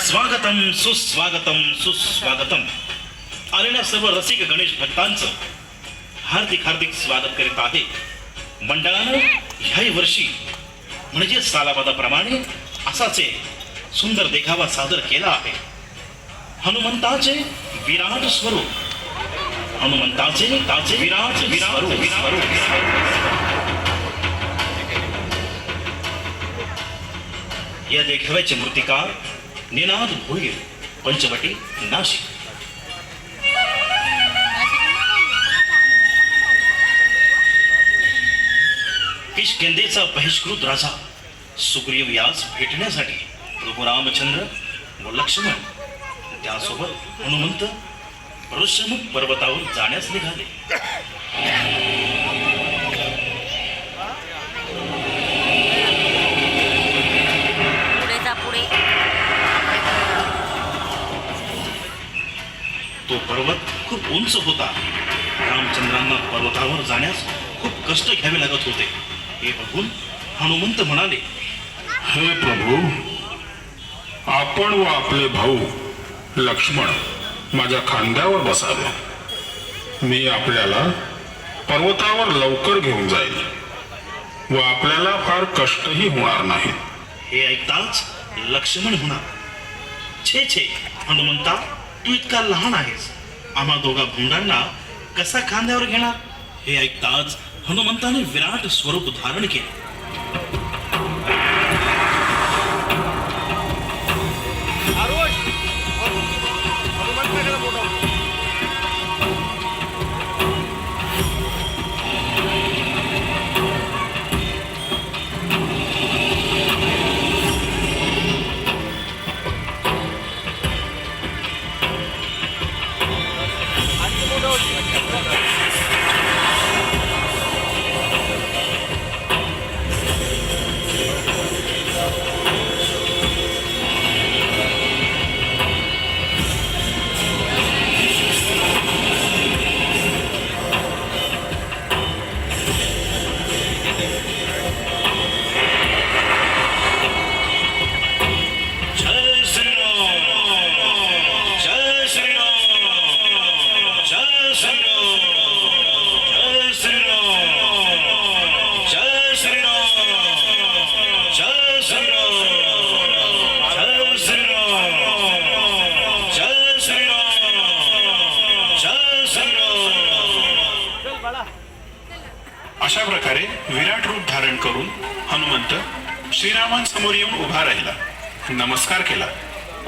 स्वागतम सुस्वागतम सुस्वागतम. आलेल्या सर्व रसिक गणेश भक्तांचं हार्दिक हार्दिक स्वागत करीत आहे. मंडळानं ह्याही वर्षी म्हणजे सालाबादाप्रमाणे असाच सुंदर देखावा सादर केला आहे. हनुमंताचे विराट स्वरूप, हनुमंताचे विराट विराट विराट. या देखाव्याचे मूर्तिकार निनाद भोईर, पंचवटी, नाशिक. किष्किंधेचा बहिष्कृत राजा सुग्रीव यास भेटण्यासाठी प्रभू रामचंद्र व लक्ष्मण त्यासोबत हनुमंत ऋष्यमुख पर्वतावर जाण्यास निघाले. तो पर्वत खूप उंच होता. रामचंद्रांना पर्वतावर जाण्यास खूप कष्ट घ्यावे लागत होते. हे बघून हनुमंत म्हणाले, हे प्रभू, आपण व आपले भाऊ लक्ष्मण माझ्या खांद्यावर बसावे. मी आपल्याला पर्वतावर लवकर घेऊन जाईल व आपल्याला फार कष्टही होणार नाहीत. हे ऐकताच लक्ष्मण म्हणाला, छे छे हनुमंता, तू इतका लहान आहेस, आम्हा दोघा भुंडांना कसा खांद्यावर घेणार. हे ऐकताच हनुमंताने विराट स्वरूप धारण केले. अशा प्रकारे विराट रूप धारण करून हनुमंत श्रीरामांसमोर येऊन उभा राहिला. नमस्कार केला.